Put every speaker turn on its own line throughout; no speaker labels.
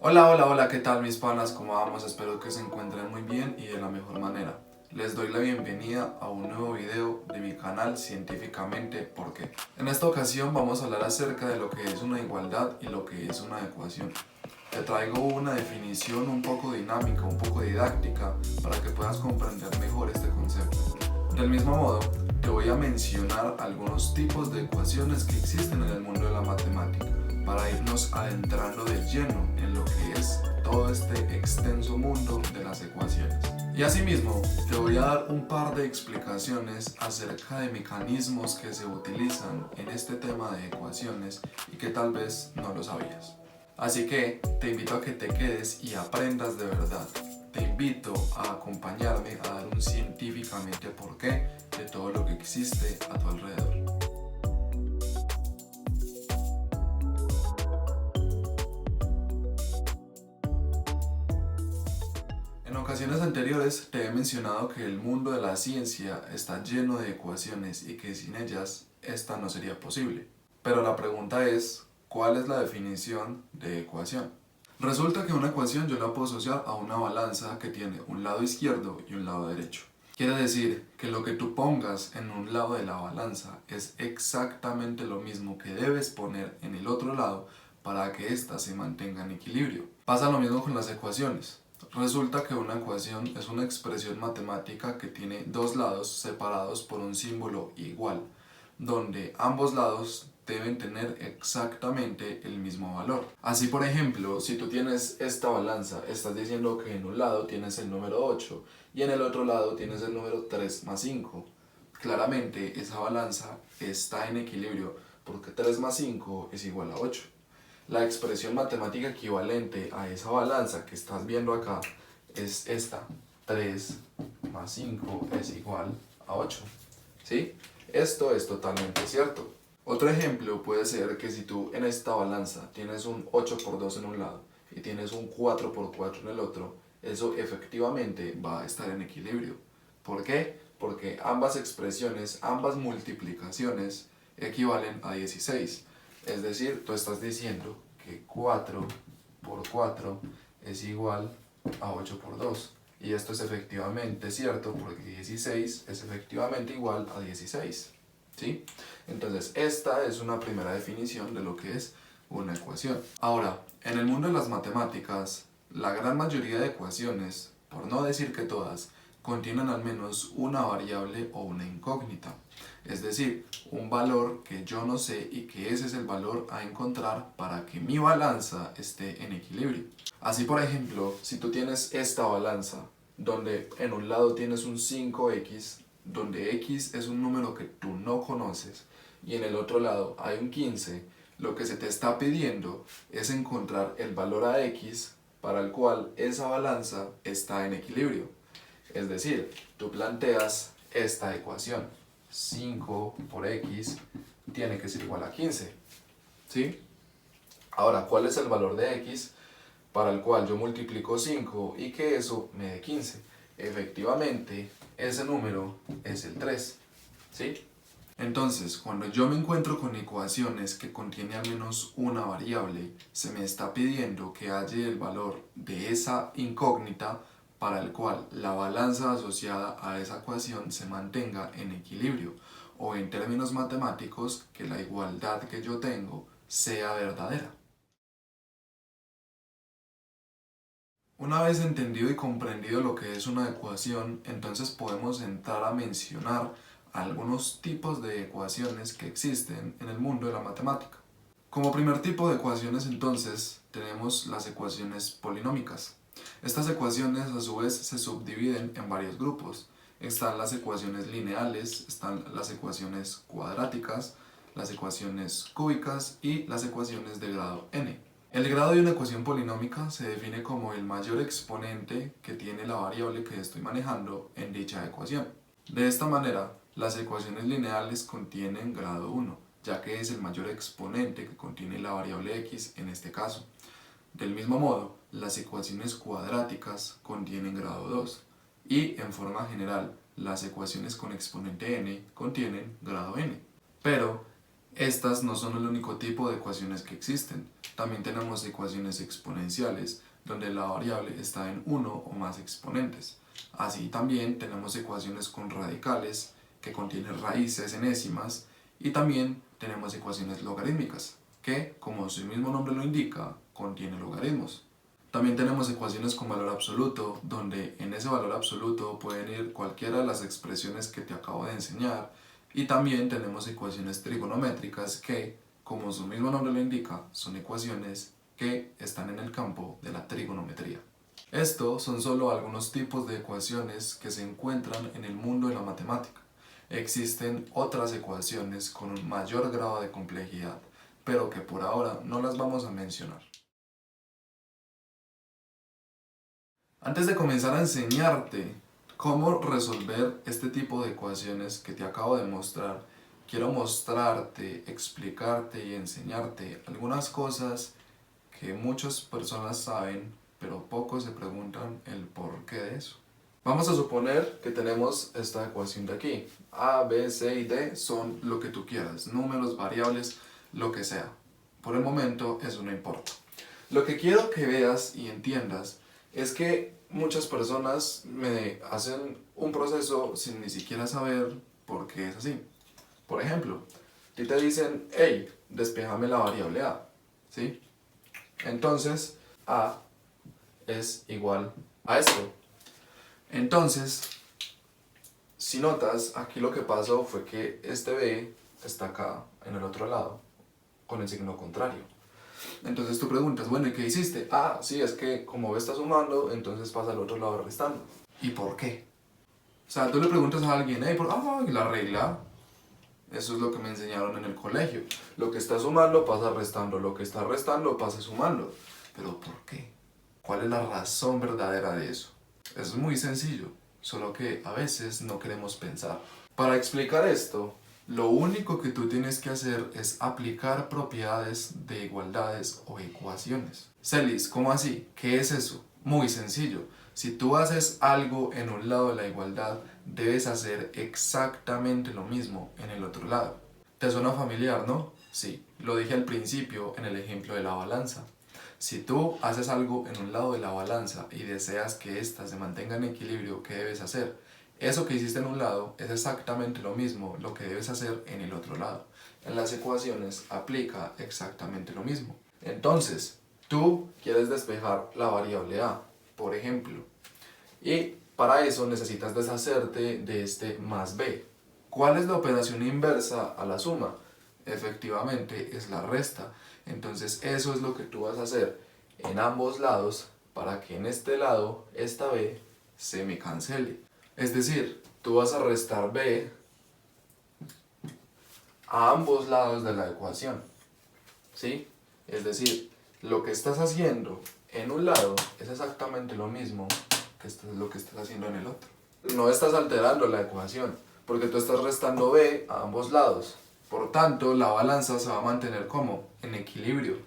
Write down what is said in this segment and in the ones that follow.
Hola, hola, hola, ¿qué tal mis panas? ¿Cómo vamos? Espero que se encuentren muy bien y de la mejor manera. Les doy la bienvenida a un nuevo video de mi canal Científicamente ¿Por qué? En esta ocasión vamos a hablar acerca de lo que es una igualdad y lo que es una ecuación. Te traigo una definición un poco dinámica, un poco didáctica, para que puedas comprender mejor este concepto. Del mismo modo, te voy a mencionar algunos tipos de ecuaciones que existen en el mundo de la matemática, para irnos adentrando de lleno en lo que es todo este extenso mundo de las ecuaciones. Y asimismo, te voy a dar un par de explicaciones acerca de mecanismos que se utilizan en este tema de ecuaciones y que tal vez no lo sabías. Así que te invito a que te quedes y aprendas de verdad. Te invito a acompañarme a dar un científicamente por qué de todo lo que existe a tu alrededor. En ocasiones anteriores te he mencionado que el mundo de la ciencia está lleno de ecuaciones y que sin ellas esta no sería posible. Pero la pregunta es, ¿cuál es la definición de ecuación? Resulta que una ecuación yo la puedo asociar a una balanza que tiene un lado izquierdo y un lado derecho. Quiere decir que lo que tú pongas en un lado de la balanza es exactamente lo mismo que debes poner en el otro lado para que ésta se mantenga en equilibrio. Pasa lo mismo con las ecuaciones. Resulta que una ecuación es una expresión matemática que tiene dos lados separados por un símbolo igual, donde ambos lados deben tener exactamente el mismo valor. Así, por ejemplo, si tú tienes esta balanza, estás diciendo que en un lado tienes el número 8 y en el otro lado tienes el número 3 más 5. Claramente esa balanza está en equilibrio porque 3 más 5 es igual a 8. La expresión matemática equivalente a esa balanza que estás viendo acá es esta: 3 más 5 es igual a 8. ¿Sí? Esto es totalmente cierto. Otro ejemplo puede ser que si tú en esta balanza tienes un 8 por 2 en un lado y tienes un 4 por 4 en el otro, eso efectivamente va a estar en equilibrio. ¿Por qué? Porque ambas expresiones, ambas multiplicaciones equivalen a 16. Es decir, tú estás diciendo que 4 por 4 es igual a 8 por 2. Y esto es efectivamente cierto porque 16 es efectivamente igual a 16. ¿Sí? Entonces, esta es una primera definición de lo que es una ecuación. Ahora, en el mundo de las matemáticas, la gran mayoría de ecuaciones, por no decir que todas, contienen al menos una variable o una incógnita. Es decir, un valor que yo no sé y que ese es el valor a encontrar para que mi balanza esté en equilibrio. Así, por ejemplo, si tú tienes esta balanza, donde en un lado tienes un 5x, donde x es un número que tú no conoces, y en el otro lado hay un 15, lo que se te está pidiendo es encontrar el valor a x para el cual esa balanza está en equilibrio. Es decir, tú planteas esta ecuación: 5 por x tiene que ser igual a 15. ¿Sí? Ahora, ¿cuál es el valor de x para el cual yo multiplico 5 y que eso me dé 15? Efectivamente, ese número es el 3. ¿Sí? Entonces, cuando yo me encuentro con ecuaciones que contienen al menos una variable, se me está pidiendo que halle el valor de esa incógnita para el cual la balanza asociada a esa ecuación se mantenga en equilibrio, o en términos matemáticos, que la igualdad que yo tengo sea verdadera. Una vez entendido y comprendido lo que es una ecuación, entonces podemos entrar a mencionar algunos tipos de ecuaciones que existen en el mundo de la matemática. Como primer tipo de ecuaciones, entonces, tenemos las ecuaciones polinómicas. Estas ecuaciones a su vez se subdividen en varios grupos. Están las ecuaciones lineales, están las ecuaciones cuadráticas, las ecuaciones cúbicas y las ecuaciones de grado n. El grado de una ecuación polinómica se define como el mayor exponente que tiene la variable que estoy manejando en dicha ecuación. De esta manera, las ecuaciones lineales contienen grado 1, ya que es el mayor exponente que contiene la variable x en este caso. Del mismo modo, las ecuaciones cuadráticas contienen grado 2 y, en forma general, las ecuaciones con exponente n contienen grado n. Pero Estas no son el único tipo de ecuaciones que existen. También tenemos ecuaciones exponenciales, donde la variable está en uno o más exponentes. Así también tenemos ecuaciones con radicales, que contienen raíces enésimas, y también tenemos ecuaciones logarítmicas, que, como su mismo nombre lo indica, contienen logaritmos. También tenemos ecuaciones con valor absoluto, donde en ese valor absoluto pueden ir cualquiera de las expresiones que te acabo de enseñar, y también tenemos ecuaciones trigonométricas que, como su mismo nombre lo indica, son ecuaciones que están en el campo de la trigonometría. Estos son solo algunos tipos de ecuaciones que se encuentran en el mundo de la matemática. Existen otras ecuaciones con un mayor grado de complejidad, pero que por ahora no las vamos a mencionar. Antes de comenzar a enseñarte cómo resolver este tipo de ecuaciones que te acabo de mostrar, quiero mostrarte, explicarte y enseñarte algunas cosas que muchas personas saben, pero pocos se preguntan el porqué de eso. Vamos a suponer que tenemos esta ecuación de aquí. A, B, C y D son lo que tú quieras, números, variables, lo que sea. Por el momento eso no importa. Lo que quiero que veas y entiendas es que muchas personas me hacen un proceso sin ni siquiera saber por qué es así. Por ejemplo, a ti te dicen, hey, despéjame la variable A, ¿sí? Entonces, A es igual a esto. Entonces, si notas, aquí lo que pasó fue que este B está acá, en el otro lado, con el signo contrario. Entonces tú preguntas, bueno, ¿y qué hiciste? Ah, sí, es que como B está sumando, entonces pasa al otro lado restando. ¿Y por qué? O sea, tú le preguntas a alguien, hey, ¿y la regla? Eso es lo que me enseñaron en el colegio. Lo que está sumando pasa restando, lo que está restando pasa sumando. ¿Pero por qué? ¿Cuál es la razón verdadera de eso? Es muy sencillo, solo que a veces no queremos pensar. Para explicar esto, lo único que tú tienes que hacer es aplicar propiedades de igualdades o ecuaciones. Celis, ¿cómo así? ¿Qué es eso? Muy sencillo. Si tú haces algo en un lado de la igualdad, debes hacer exactamente lo mismo en el otro lado. ¿Te suena familiar, no? Sí, lo dije al principio en el ejemplo de la balanza. Si tú haces algo en un lado de la balanza y deseas que ésta se mantenga en equilibrio, ¿qué debes hacer? Eso que hiciste en un lado es exactamente lo mismo lo que debes hacer en el otro lado. En las ecuaciones aplica exactamente lo mismo. Entonces, tú quieres despejar la variable a, por ejemplo, y para eso necesitas deshacerte de este más b. ¿Cuál es la operación inversa a la suma? Efectivamente es la resta. Entonces eso es lo que tú vas a hacer en ambos lados para que en este lado esta b se me cancele. Es decir, tú vas a restar b a ambos lados de la ecuación, ¿sí? Es decir, lo que estás haciendo en un lado es exactamente lo mismo que lo que estás haciendo en el otro. No estás alterando la ecuación, porque tú estás restando b a ambos lados. Por tanto, la balanza se va a mantener como en equilibrio.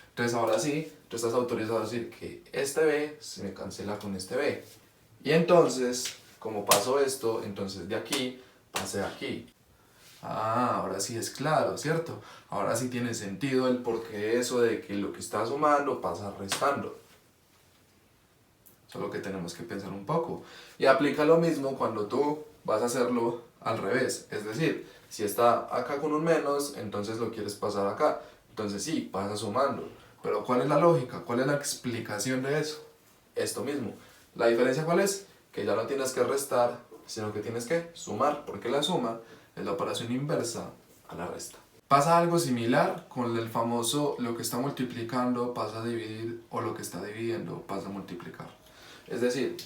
Entonces ahora sí, tú estás autorizado a decir que este b se me cancela con este b. Y entonces, como pasó esto, entonces de aquí pasé aquí. Ah, ahora sí es claro, ¿cierto? Ahora sí tiene sentido el porqué eso de que lo que está sumando pasa restando. Solo que tenemos que pensar un poco. Y aplica lo mismo cuando tú vas a hacerlo al revés. Es decir, si está acá con un menos, entonces lo quieres pasar acá. Entonces sí, pasa sumando. Pero ¿cuál es la lógica? ¿Cuál es la explicación de eso? Esto mismo. ¿La diferencia cuál es? Que ya no tienes que restar, sino que tienes que sumar, porque la suma es la operación inversa a la resta. Pasa algo similar con el famoso lo que está multiplicando pasa a dividir o lo que está dividiendo pasa a multiplicar. Es decir,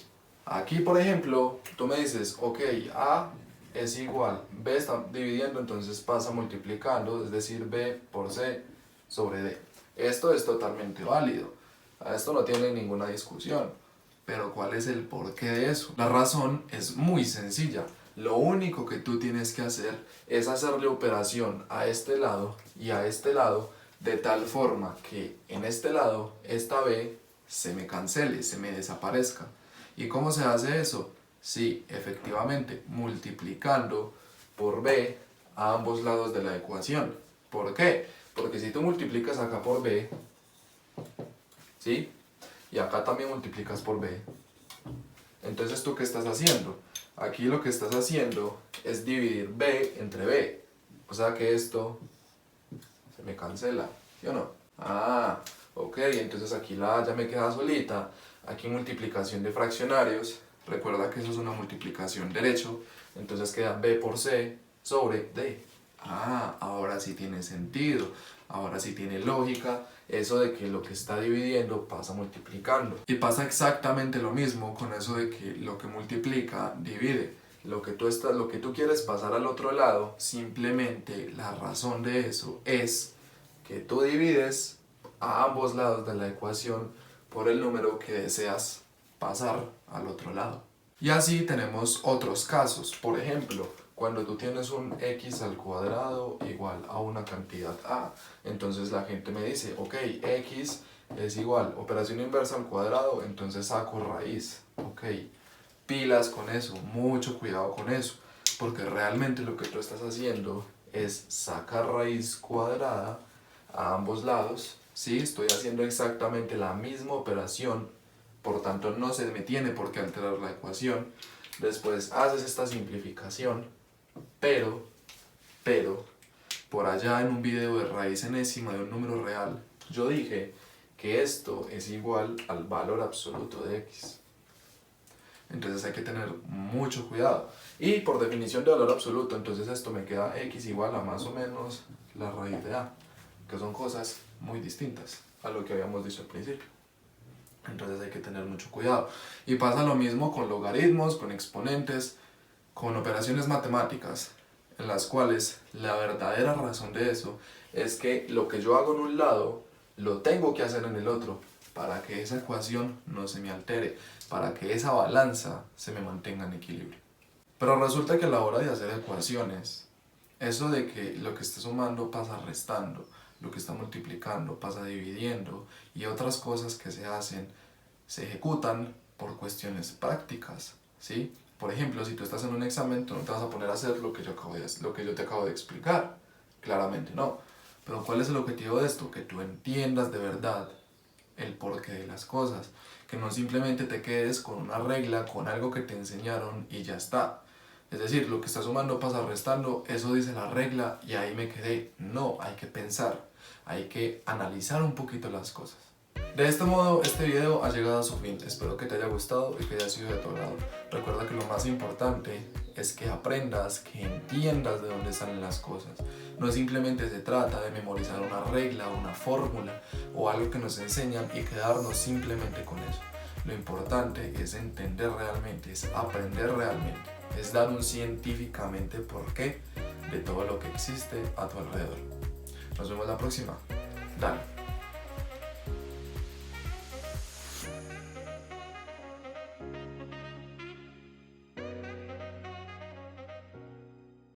aquí por ejemplo, tú me dices, ok, A es igual, B está dividiendo, entonces pasa multiplicando, es decir, B por C sobre D. Esto es totalmente válido, a esto no tiene ninguna discusión. Pero ¿cuál es el porqué de eso? La razón es muy sencilla. Lo único que tú tienes que hacer es hacerle operación a este lado y a este lado de tal forma que en este lado esta B se me cancele, se me desaparezca. ¿Y cómo se hace eso? Sí, efectivamente, multiplicando por B a ambos lados de la ecuación. ¿Por qué? Porque si tú multiplicas acá por b, ¿sí? Y acá también multiplicas por b, entonces ¿tú qué estás haciendo? Aquí lo que estás haciendo es dividir b entre b. O sea que esto se me cancela, ¿sí o no? Ah, ok, entonces aquí la A ya me queda solita. Aquí multiplicación de fraccionarios. Recuerda que eso es una multiplicación derecho. Entonces queda b por c sobre d. Ah, ahora sí tiene sentido. Ahora sí tiene lógica eso de que lo que está dividiendo pasa multiplicando. Y pasa exactamente lo mismo con eso de que lo que multiplica divide. Lo que tú quieres pasar al otro lado, simplemente la razón de eso es que tú divides a ambos lados de la ecuación por el número que deseas pasar al otro lado. Y así tenemos otros casos. Por ejemplo, cuando tú tienes un x al cuadrado igual a una cantidad a, entonces la gente me dice, ok, x es igual, operación inversa al cuadrado, entonces saco raíz. Ok, pilas con eso, mucho cuidado con eso, porque realmente lo que tú estás haciendo es sacar raíz cuadrada a ambos lados. Sí, estoy haciendo exactamente la misma operación, por tanto no se me tiene por qué alterar la ecuación. Después haces esta simplificación, pero, por allá en un video de raíz enésima de un número real, yo dije que esto es igual al valor absoluto de x. Entonces hay que tener mucho cuidado. Y por definición de valor absoluto, entonces esto me queda x igual a más o menos la raíz de a, que son cosas muy distintas a lo que habíamos dicho al principio. Entonces hay que tener mucho cuidado. Y pasa lo mismo con logaritmos, con exponentes, con operaciones matemáticas, en las cuales la verdadera razón de eso es que lo que yo hago en un lado, lo tengo que hacer en el otro, para que esa ecuación no se me altere, para que esa balanza se me mantenga en equilibrio. Pero resulta que a la hora de hacer ecuaciones, eso de que lo que está sumando pasa restando, lo que está multiplicando pasa dividiendo y otras cosas que se hacen se ejecutan por cuestiones prácticas, ¿sí? Por ejemplo, si tú estás en un examen, tú no te vas a poner a hacer lo que yo te acabo de explicar. Claramente no. Pero ¿cuál es el objetivo de esto? Que tú entiendas de verdad el porqué de las cosas. Que no simplemente te quedes con una regla, con algo que te enseñaron y ya está. Es decir, lo que está sumando pasa restando, eso dice la regla y ahí me quedé. No, hay que pensar, hay que analizar un poquito las cosas. De este modo, este video ha llegado a su fin. Espero que te haya gustado y que haya sido de tu agrado. Recuerda que lo más importante es que aprendas, que entiendas de dónde salen las cosas. No simplemente se trata de memorizar una regla, una fórmula o algo que nos enseñan y quedarnos simplemente con eso. Lo importante es entender realmente, es aprender realmente, es dar un científicamente porqué de todo lo que existe a tu alrededor. Nos vemos la próxima. Dale.